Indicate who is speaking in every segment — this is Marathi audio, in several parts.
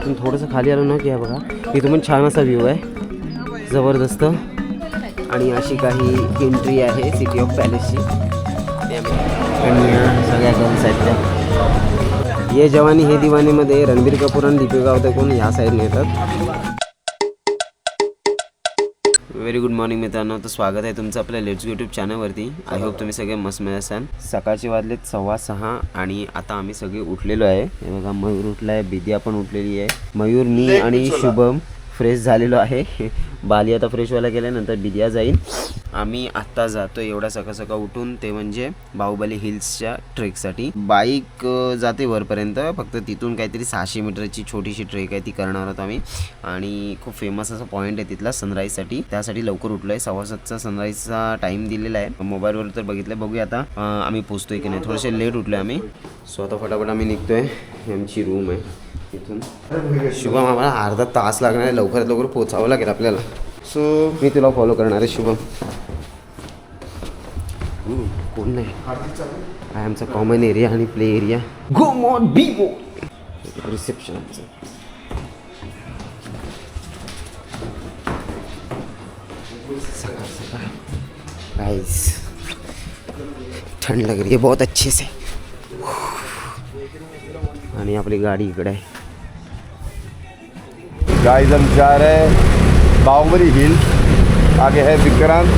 Speaker 1: इथून थोडंसं खाली आलो ना की हा बघा इथून पण छान असा व्ह्यू आहे जबरदस्त. आणि अशी काही एंट्री आहे सिटी ऑफ पॅलेसची. आणि सगळ्या गर्ल्स आहेत त्या. ये जवानी हे दिवानीमध्ये रणबीर कपूर आणि दीपिका पादुकोण ह्या साईडने येतात. व्हेरी गुड मॉर्निंग मित्रांनो, तर स्वागत आहे तुमचं आपल्या लेट्स यूट्यूब चॅनलवरती. आय होप तुम्ही सगळे मस्त असाल. सकाळचे वाजलेत 6:15 आणि आता आम्ही सगळे उठलेलो आहे. हे बघा मयूर उठला आहे, बिद्या पण उठलेली आहे. मयूर, मी आणि शुभम फ्रेश झालेलो आहे. बाली आता फ्रेश व्हायला गेल्यानंतर बिद्या जाईल. आम्ही आत्ता जातो एवढा सकाळ सकाळ उठून, ते म्हणजे बाहुबली हिल्सच्या ट्रेकसाठी. बाईक जाते वरपर्यंत, फक्त तिथून काहीतरी 600 मीटरची छोटीशी ट्रेक आहे ती करणार आहोत आम्ही. आणि खूप फेमस असा पॉईंट आहे तिथला सनराईजसाठी. त्यासाठी लवकर उठलो आहे. 7:15चा सनराईजचा टाईम दिलेला आहे मोबाईलवर, तर बघितलं. बघूया आता आम्ही पोचतोय की नाही. थोडेसे लेट उठलो आम्ही, सो आता फटाफट आम्ही निघतोय. आमची रूम आहे इथून. शुभम, आम्हाला अर्धा तास लागणार आहे, लवकरात लवकर पोचावं लागेल आपल्याला. सो मी तुला फॉलो करणार आहे शुभम. कोण नाही आहे आमचा कॉमन एरिया आणि play area. Go mod be go reception आमचं. सकाळ सकाळ गाइस ठंड लग रही है बहुत अच्छे से. आणि आपली गाडी इकडे आहे.
Speaker 2: गाइस हम जा रहे हैं बाहुबली हिल्स. आगे है विक्रांत,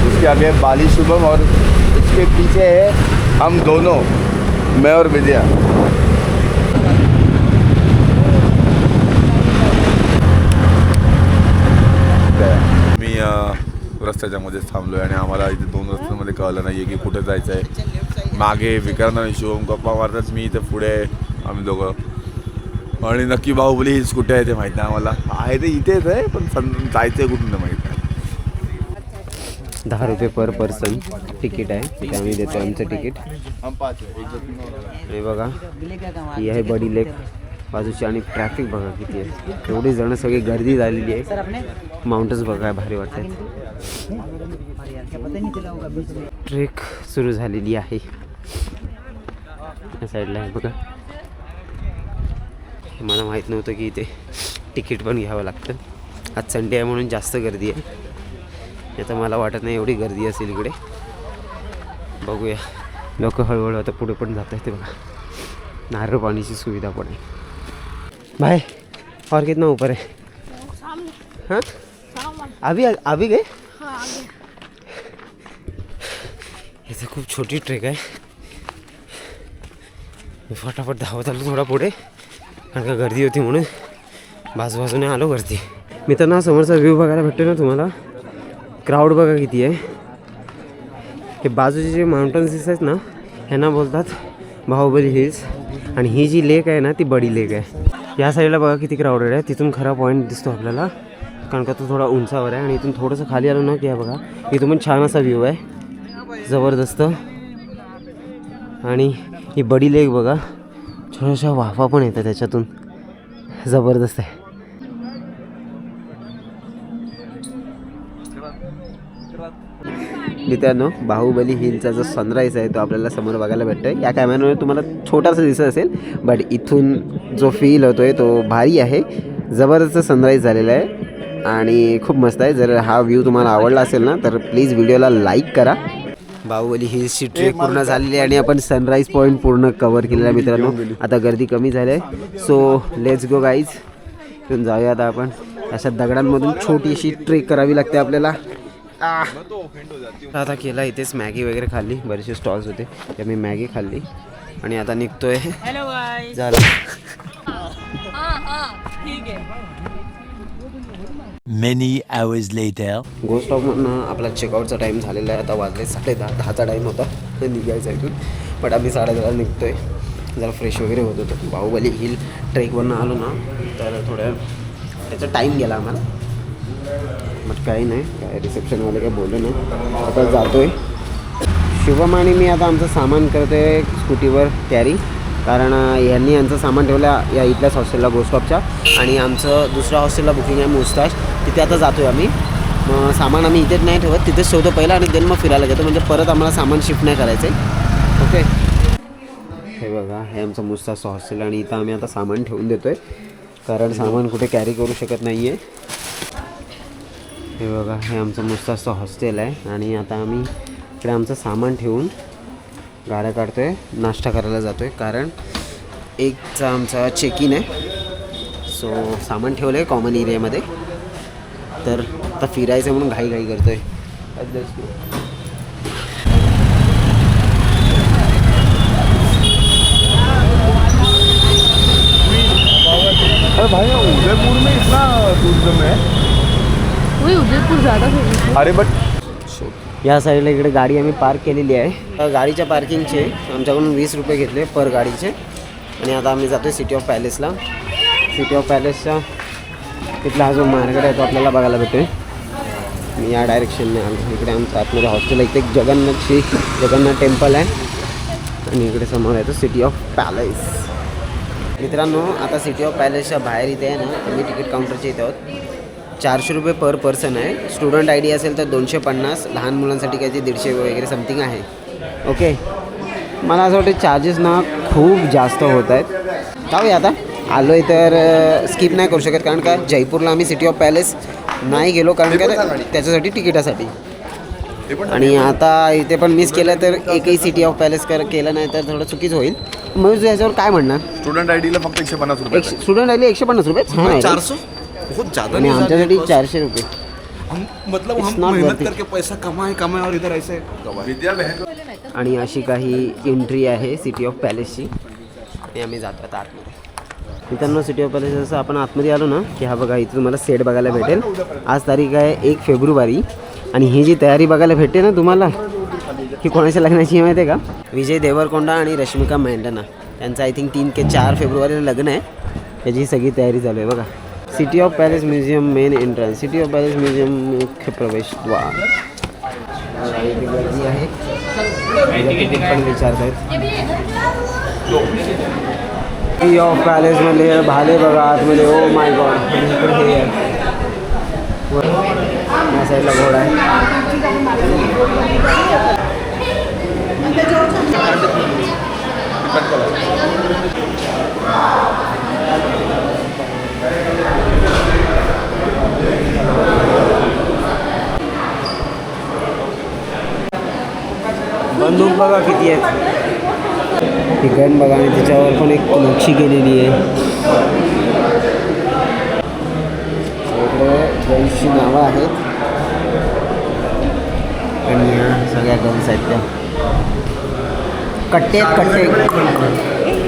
Speaker 2: उसके आगे है बाली शुभम और उसके पीछे है हम दोनों, मैं और विद्या. मी रस्त्याच्या मध्येच थांबलो आहे आणि आम्हाला इथे 2 रस्त्यांमध्ये कळलं नाही आहे की कुठे जायचं आहे. मागे विक्रांत आणि शुभम गप्पा मारतात, मी इथे पुढे, आम्ही दोघं. आणि नक्की बाहुबली हिल्स कुठे आहे ते माहीत नाही आम्हाला. आहे ते इथेच आहे, पण जायचं आहे कुठून ते माहीत नाही.
Speaker 1: 10 रुपये पर पर्सन तिकीट आहे, तिथे आम्ही देतो आमचं तिकीट. हे बघा ही आहे बडी लेक बाजूची. आणि ट्रॅफिक बघा किती आहे, एवढी जण सगळी गर्दी झालेली आहे. माउंटन्स बघा भारी वाटतात. ट्रेक सुरू झालेली आहे या साईडला आहे बघा. मला माहीत नव्हतं की इथे तिकीट पण घ्यावं लागतं. आज संडे आहे म्हणून जास्त गर्दी आहे. आता मला वाटत नाही एवढी गर्दी असेल इकडे. बघूया, लोक हळूहळू आता पुढे पण जात आहेत. ते बघा नारळ पाणीची सुविधा पण आहे. भाई और कितना ऊपर है? हाँ अभी गए. इथे खूप छोटी ट्रेक आहे. मी फटाफट धावत आलो थोडा पुढे, कारण का गर्दी होती म्हणून बाजूबाजूने आलो वरती. मित्रांनो, समोरचा व्ह्यू बघायला भेटतो ना तुम्हाला. क्राऊड बघा किती आहे. हे बाजूचे जे माउंटन्स दिसत आहेत ना, ह्यांना बोलतात बाहुबली हिल्स. आणि ही जी लेक आहे ना, ती बडी लेक आहे. या साईडला बघा किती क्राऊडेड आहे. तिथून खरा पॉईंट दिसतो आपल्याला, कारण का तो थोडा उंचावर आहे. आणि इथून थोडंसं खाली आलो ना की बघा इथून पण छान असा व्ह्यू आहे जबरदस्त. आणि ही बडी लेक बघा, छोट्याशा वाफा पण येतात त्याच्यातून, जबरदस्त आहे. मित्रांनो, बाहुबली हिलचा जो सनराईज आहे तो आपल्याला समोर बघायला भेटतोय. या कॅमेऱ्यामुळे तुम्हाला छोटासा दिसत असेल, बट इथून जो फील होतोय तो भारी आहे. जबरदस्त सनराईज झालेला आहे आणि खूप मस्त आहे. जर हा व्ह्यू तुम्हाला आवडला असेल ना, तर प्लीज व्हिडिओला लाईक करा. बाहुबली हिल्सची ट्रेक पूर्ण झालेली आहे आणि आपण सनराईज पॉईंट पूर्ण कव्हर केलेला आहे मित्रांनो. आता गर्दी कमी झाली आहे, सो लेट्स गो गाईज. इथून जाऊया आता आपण. अशा दगडांमधून छोटीशी ट्रेक करावी लागते आपल्याला. आता केला इथेच मॅगी वगैरे खाल्ली, बरेचसे स्टॉल्स होते, ते मी मॅगी खाल्ली आणि आता निघतोय. झालं
Speaker 3: Many hours later.
Speaker 1: गो स्टॉपमधनं आपला चेकआउटचा टाईम झालेला आहे. आता वाजले 10:30. 10चा टाईम होता निघायचा इथून, बट आम्ही 10:30 निघतोय. जरा फ्रेश वगैरे होत होतो. बाहुबली हिल ट्रेकवरनं आलो ना, तर थोड्या त्याचा टाईम गेला आम्हाला, बट काही नाही. काय रिसेप्शनवाले काय बोललो नाही. आता जातो आहे. शुभम आणि मी आता आमचं सामान करतो आहे स्कूटीवर कॅरी, कारण यांनी यांचं सामान ठेवलं या इथल्याच हॉस्टेलला गो स्टॉपच्या. आणि आमचं दुसऱ्या हॉस्टेलला बुकिंग आहे मुस्ताश, तिथे आता जातो आहे आम्ही. मग सामान आम्ही इथेच नाही ठेवत, तिथेच ठेवतो पहिला आणि देन मग फिरायला घेतो, म्हणजे परत आम्हाला सामान शिफ्ट नाही करायचं आहे. ओके, हे बघा हे आमचं मुस्ताच हॉस्टेल आणि इथं आम्ही आता सामान ठेवून देतो आहे. कारण सामान कुठे कॅरी करू शकत नाही आहे. हे बघा, हे आमचं मस्त असं हॉस्टेल आहे आणि आता आम्ही इकडे आमचं सामान ठेवून गाड्या काढतो आहे, नाश्ता करायला जातो आहे. कारण एकचा आमचा चेक इन आहे. सो सामान ठेवलं आहे कॉमन एरियामध्ये. तर आता फिरायचं म्हणून घाई करतो आहे.
Speaker 2: अरे भाई उदयपुर में इतना टूरिज्म है.
Speaker 4: वही उदयपुर ज़्यादा फेमस है.
Speaker 2: अरे बट
Speaker 1: या साईडला इकडे गाडी आम्ही पार्क केलेली आहे. गाडीच्या पार्किंगचे आमच्याकडून 20 रुपये घेतले पर गाडीचे. आणि आता आम्ही जातो आहे सिटी ऑफ पॅलेसला. सिटी ऑफ पॅलेसच्या तिथला हा जो मार्केट आहे तो आपल्याला बघायला भेटतो आहे. मी या डायरेक्शनने आलो. इकडे आमचं आतमध्ये हॉस्टेल आहे. इथे जगन्नाथ टेम्पल आहे आणि इकडे समोर आहे तो सिटी ऑफ पॅलेस. मित्रांनो, आता सिटी ऑफ पॅलेसच्या बाहेर इथे आहे ना, आम्ही तिकीट काउंटरचे इथे आहोत. 400 रुपये पर पर्सन आहे. स्टुडंट आय डी असेल तर 250, लहान मुलांसाठी काहीतरी 150 वगैरे समथिंग आहे. ओके, मला असं वाटतं चार्जेस ना खूप जास्त होत आहेत. जाऊया आता. आलो आहे तर स्किप नाही करू शकत. कारण का जयपूरला आम्ही सिटी ऑफ पॅलेस नाही गेलो कारण का त्याच्यासाठी तिकिटासाठी. आणि आता इथे पण मिस केलं तर एकही सिटी ऑफ पॅलेस केलं नाही तर थोडं चुकीचं होईल. मग याच्यावर काय म्हणणार?
Speaker 2: स्टूडेंट आईडीला फक्त 150 रुपये.
Speaker 1: स्टुडंट आय डी 150 रुपये. छान आहे.
Speaker 5: 400 बहुत ज़्यादा
Speaker 1: आणि
Speaker 5: नहीं.
Speaker 1: आमच्यासाठी 400 रुपये.
Speaker 5: हम मतलब
Speaker 1: It's
Speaker 5: हम
Speaker 1: not
Speaker 5: मेहनत
Speaker 1: worth it.
Speaker 5: करके पैसा कमाए और इधर ऐसे
Speaker 2: विद्या बहन
Speaker 1: आणि अशी काही एंट्री आहे सिटी ऑफ पॅलेसची. आणि आम्ही जातो आता आतमध्ये. मित्रांनो, सिटी ऑफ पॅलेस जसं आपण आतमध्ये आलो ना की हा बघा, इथे तुम्हाला सेट बघायला भेटेल. आज तारीख आहे 1 फेब्रुवारी. आणि ही जी तयारी बघायला भेटते ना तुम्हाला, ही कोणाच्या लग्नाची माहिती आहे का? विजय देवरकोंडा आणि रश्मिका मंदाना त्यांचं आय थिंक 3 ते 4 फेब्रुवारीला लग्न आहे. त्याची सगळी तयारी चालू आहे बघा. City of palace museum main entrance. City of palace museum मुख्य प्रवेशद्वार. इथे गर्दी आहे. तिकीट पण विचारत आहेत. सिटी ऑफ पॅलेसमध्ये भाले बघा आतमध्ये. Oh my God. इकडे हे आहे. या साईडला घोडा आहे. बंदूक बघा किती आहेत. ठिकाण बघा आणि त्याच्यावर पण एक नक्षी केलेली आहे. इकडे गन्सची नावं आहेत आणि सगळ्या गन्स आहेत त्या. कट्टे आहेत कट्टे.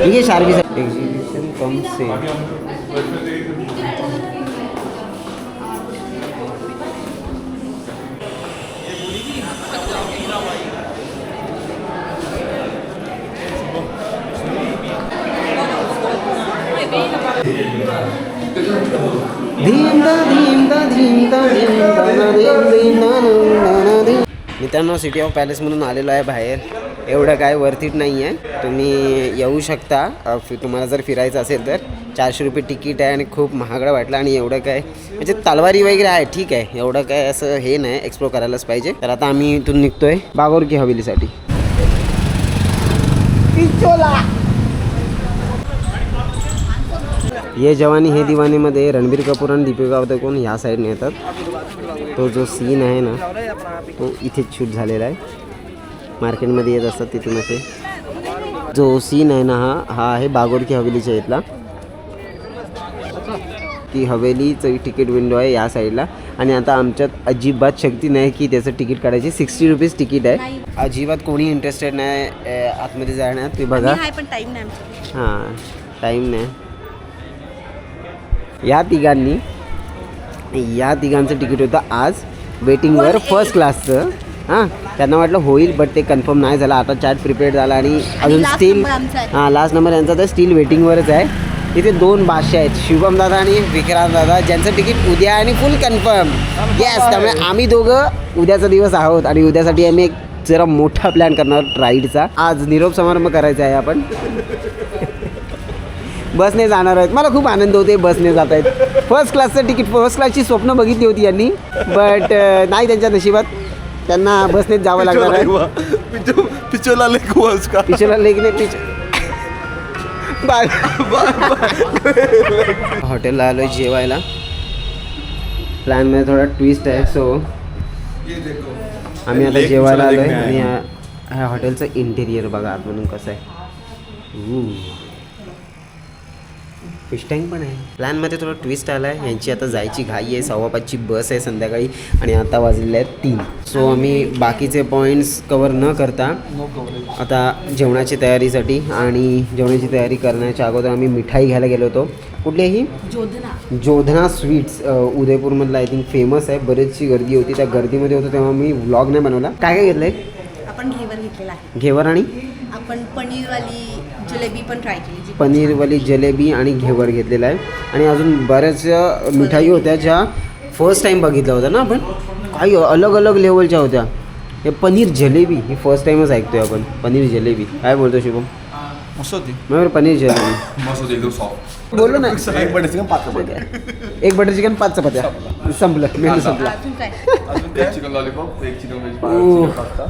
Speaker 1: ठीक आहे. शार्पी एक्झिबिशन कम से मित्रांनो, सिटी ऑफ पॅलेसमधून आलेलो आहे बाहेर. एवढं काय वर्थ इट नाही आहे. तुम्ही येऊ शकता. तुम्हाला जर फिरायचं असेल तर 400 रुपये तिकीट आहे आणि खूप महागडं वाटलं. आणि एवढं काय म्हणजे तलवारी वगैरे आहे, ठीक आहे. एवढं काय असं हे नाही, एक्सप्लोर करायलाच पाहिजे. तर आता आम्ही इथून निघतोय बागोर की हवेलीसाठी. ये जवानी हे दिवानीमध्ये रणबीर कपूर आणि दीपिका पदुकोण ह्या साईडने येतात. तो जो सीन आहे ना तो इथेच शूट झालेला आहे. मार्केटमध्ये येत असतात तिथून असे. जो सीन आहे ना हा आहे बागोर की हवेलीच्या इथला. ती हवेलीचं तिकीट विंडो आहे या साईडला. आणि आता आमच्यात अजिबात शक्ती नाही की त्याचं तिकीट काढायची. 60 रुपीज तिकीट आहे. अजिबात कोणी इंटरेस्टेड नाही आतमध्ये जाण्यात. ते बघा. हां, टाईम नाही. या तिघांचं तिकीट होतं आज वेटिंगवर फर्स्ट क्लासचं. हां, त्यांना वाटलं होईल बट ते कन्फर्म नाही झालं. आता चार्ट प्रिपेअर्ड झाला आणि अजून स्टील लास्ट नंबर यांचा तर स्टील वेटिंगवरच आहे. इथे 2 भाषा आहेत, शुभम दादा आणि विक्रांत दादा, ज्यांचं तिकीट उद्या आणि फुल कन्फर्म. येस, त्यामुळे आम्ही दोघं उद्याचा दिवस आहोत आणि उद्यासाठी आम्ही एक जरा मोठा प्लॅन करणार राईडचा. आज निरोप समारंभ करायचा आहे आपण. बसने जाणार आहेत. मला खूप आनंद होते बसने जात आहेत. फर्स्ट क्लासचं तिकीट, फर्स्ट क्लासची स्वप्न बघितली होती यांनी बट नाही त्यांच्या नशिबात. त्यांना बसनेच जावं लागणार आहे.
Speaker 2: पिचोला लेक हुआ उसका.
Speaker 1: पिछला लेक ने हॉटेलला आलोय जेवायला. प्लॅनमध्ये थोडा ट्विस्ट आहे. सो आम्ही आता जेवायला आलोय आणि ह्या हॉटेलचं इंटेरियर बघा आतमधून कसं आहे. फिश टँक पण आहे. प्लॅनमध्ये थोडं ट्विस्ट आला आहे. यांची आता जायची घाई आहे. 5:15ची बस आहे संध्याकाळी आणि आता वाजलेले आहेत 3. सो आम्ही बाकीचे पॉईंट्स कवर न करता आता जेवणाची तयारीसाठी आणि जेवणाची तयारी करण्याच्या अगोदर आम्ही मिठाई घ्यायला गेलो होतो. कुठलीही जोधना स्वीट्स उदयपूरमधला आय थिंक फेमस आहे. बरीचशी गर्दी होती. त्या गर्दीमध्ये होतो तेव्हा मी व्लॉग नाही बनवला. काय काय घेतलंय
Speaker 6: आपण घेवर घेतलेला आहे.
Speaker 1: घेवर आणि
Speaker 6: आपण पनीरवाली जलेबी पण ट्राय केली.
Speaker 1: पनीरवाली जलेबी आणि घेवर घेतलेला आहे. आणि अजून बऱ्याच मिठाई होत्या ज्या फर्स्ट टाईम बघितल्या होत्या ना आपण. काही अलग अलग लेवलच्या होत्या. हे पनीर जलेबी ही फर्स्ट टाईमच ऐकतोय आपण. पनीर जलेबी काय बोलतो शुभम?
Speaker 5: मस्त होती.
Speaker 1: मग पनीर जलेबी
Speaker 2: मस्त होती एकदम सॉफ्ट.
Speaker 1: बोललो ना.
Speaker 2: एक बटर चिकन 5 चपात्या.
Speaker 1: एक बटर चिकन 5 चपात्या. संपलं मेनू संपला.
Speaker 6: अजून काय?
Speaker 2: एक चिकन लॉलीपॉप, एक चिकन वेज पास्ता.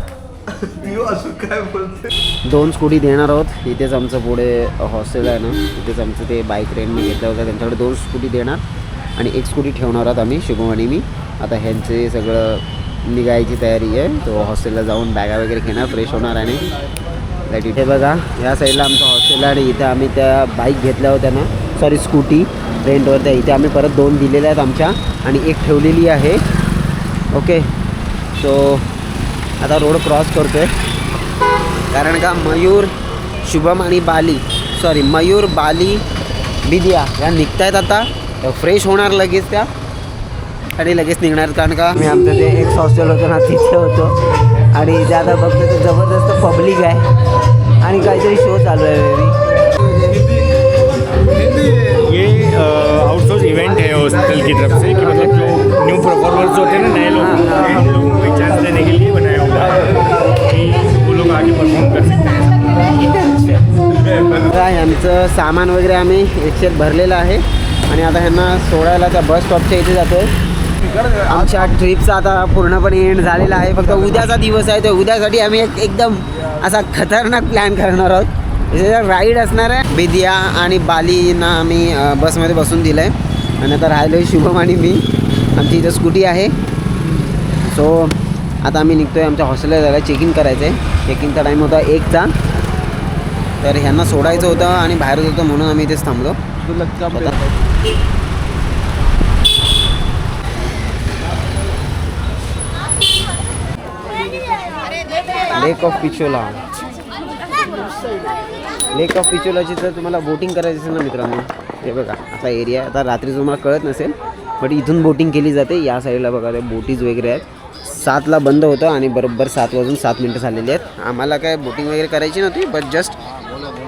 Speaker 5: असं काय बोलते?
Speaker 1: 2 स्कूटी देणार आहोत. इथेच आमचं पुढे हॉस्टेल आहे ना, तिथेच आमचं ते बाईक रेंटने घेतलं होतं. त्यांच्याकडे 2 स्कूटी देणार आणि 1 स्कूटी ठेवणार आहोत आम्ही, शुभम आणि मी. आता ह्यांचे सगळं निघायची तयारी आहे. तो हॉस्टेलला जाऊन बॅगा वगैरे घेणार, फ्रेश होणार. आणि लाईट इथे बघा या साईडला आमचं हॉस्टेल आहे आणि इथे आम्ही त्या बाईक घेतल्या होत्या ना, सॉरी स्कूटी रेंटवर. त्या इथे आम्ही परत 2 दिलेल्या आहेत आमच्या आणि 1 ठेवलेली आहे. ओके, सो आता रोड क्रॉस करतो आहे कारण का मयूर, शुभम आणि मयूर, बाली, विद्या या निघत आहेत आता. फ्रेश होणार लगेच त्या आणि लगेच निघणार. कारण का मी आमचं ते एक्स हॉस्टेल होतं ना तिथे होतो आणि इथे आता बघतो तर जबरदस्त पब्लिक आहे आणि काहीतरी शो चालू आहे.
Speaker 7: ये आउटसोर्स इवेंट है हॉस्टल की तरफ से कि मतलब जो न्यू परफॉर्मर्स होते हैं ना, नए लोग, हम लोगों को एक चांस देने के लिए बनाया हुआ है कि वो लोग आके परफॉर्म कर सकते हैं.
Speaker 1: यांचं सामान वगैरे आम्ही रिक्षेत भरलेलं आहे आणि आता ह्यांना सोडायला त्या बस स्टॉपच्या इथे जातो आहे. आमच्या ट्रिपचा आता पूर्णपणे एंड झालेला आहे. फक्त उद्याचा दिवस आहे. तर उद्यासाठी आम्ही एकदम असा खतरनाक प्लॅन करणार आहोत. राईड असणार आहे. विद्या आणि बालींना आम्ही बसमध्ये बसून दिलं आहे आणि आता राहिलो आहे शुभम आणि मी. आमची इथं स्कूटी आहे. सो आता आम्ही निघतो आहे आमच्या हॉस्टेलला जायला. चेक इन करायचं आहे. चेकिंगचा टाईम होता 1चा. तर ह्यांना सोडायचं होतं आणि बाहेरच होतं म्हणून आम्ही इथेच थांबलो. लेक ऑफ पिचोलाची जर तुम्हाला बोटिंग करायची असेल ना मित्रांनो, हे बघा असा एरिया आहे. आता रात्री तुम्हाला कळत नसेल बट इथून बोटिंग केली जाते. या साईडला बघा ते बोटीज वगैरे आहेत. 7ला बंद होतं आणि बरोबर 7:07 झालेली आहेत. आम्हाला काय बोटिंग वगैरे करायची नव्हती बट जस्ट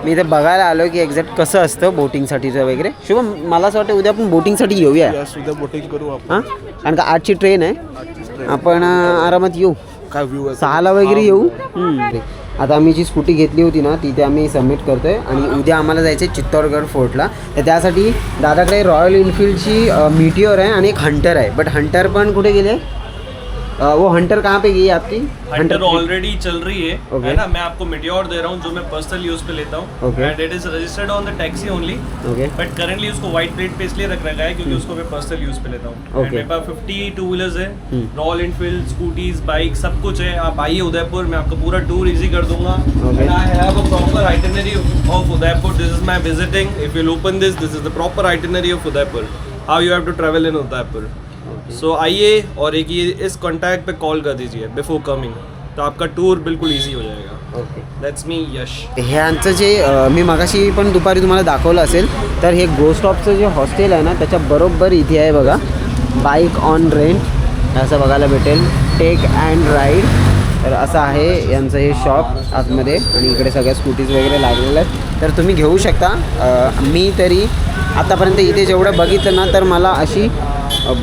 Speaker 1: मी इथे बघायला आलो की एक्झॅक्ट कसं असतं बोटिंगसाठीचं वगैरे. शुभम मला असं वाटतं उद्या आपण बोटिंगसाठी येऊया.
Speaker 5: उद्या बोटिंग करू आपण.
Speaker 1: हां, कारण का 8ची ट्रेन आहे. आपण आरामात येऊ.
Speaker 5: काय व्ह्यू आहे?
Speaker 1: 6ला वगैरे येऊ. आता आम्ही जी स्कूटी घेतली होती ना तिथे आम्ही सबमिट करतो आहे आणि उद्या आम्हाला जायचं आहे चित्तौडगड फोर्टला. तर त्यासाठी दादाकडे रॉयल इनफिल्डची मीटिओर आहे आणि एक हंटर आहे. बट हंटर पण कुठे गेले? वो हंटर कहाँ पे गई है आपकी?
Speaker 8: हंटर ऑलरेडी चल रही है.
Speaker 1: Okay.
Speaker 8: है ना. मैं आपको मेटियोर दे रहा हूँ जो मैं पर्सनल यूज पे लेता हूँ.
Speaker 1: Okay.
Speaker 8: End it is registered on the taxi only.
Speaker 1: Okay,
Speaker 8: but currently उसको व्हाइट प्लेट पे इसलिए रख रखा है क्योंकि उसको मैं पर्सनल यूज पे लेता हूँ.
Speaker 1: Okay.
Speaker 8: मेरे पास 50 टू व्हीलर्स है. रॉयल एनफील्ड, स्कूटीज, बाइक सब कुछ है. आप आइए उदयपुर, मैं आपका पूरा टूर इजी कर दूंगा.
Speaker 1: Okay.
Speaker 8: And I have a proper itinerary of Udaipur. This is my visiting. If you'll open this is the proper itinerary of Udaipur. How you have to travel in Udaipur. So आइए और एक ये इस कॉन्टैक्ट पे कॉल कर दीजिए बिफोर कमिंग, तो आपका टूर बिल्कुल इजी हो जाएगा.
Speaker 1: ओके.
Speaker 8: लेट्स मी यश.
Speaker 1: ह्यांचं जे मी मगाशी पण दुपारी तुम्हाला दाखवलं असेल तर हे गोस्टॉपचं जे हॉस्टेल आहे ना त्याच्या बरोबर इथे आहे बघा. बाईक ऑन रेंट असं बघायला भेटेल. Take and ride. तर असं आहे यांचं हे शॉप आतमध्ये आणि इकडे सगळ्या स्कूटीज वगैरे लागलेल्या आहेत. तर तुम्ही घेऊ शकता. मी तरी आतापर्यंत इथे जेवढं बघितलं ना तर मला अशी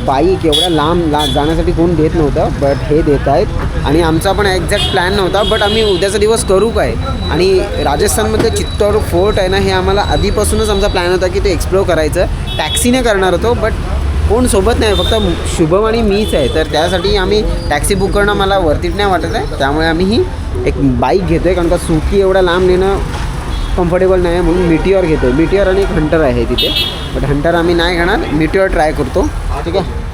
Speaker 1: बाईक एवढ्या लांब जाण्यासाठी कोण देत नव्हतं बट हे देत आहेत. आणि आमचा पण एक्झॅक्ट प्लॅन नव्हता बट आम्ही उद्याचा दिवस करू काय. आणि राजस्थानमध्ये चित्तौड फोर्ट आहे ना हे आम्हाला आधीपासूनच आमचा प्लॅन होता की ते एक्सप्लोर करायचं. टॅक्सीने करणार होतो बट कोण सोबत नाही, फक्त शुभम आणि मीच आहे. तर त्यासाठी आम्ही टॅक्सी बुक करणं मला वर्थित नाही वाटत आहे. त्यामुळे आम्ही ही एक बाईक घेतो आहे कारण का सुट्टी एवढा लांब नेणं कम्फर्टेबल नाही आहे म्हणून मिटिओर घेतो. मिटिओर आणि एक हंटर आहे तिथे, बट हंटर आम्ही नाही घेणार, मिटिओर ट्राय करतो. ठीक आहे.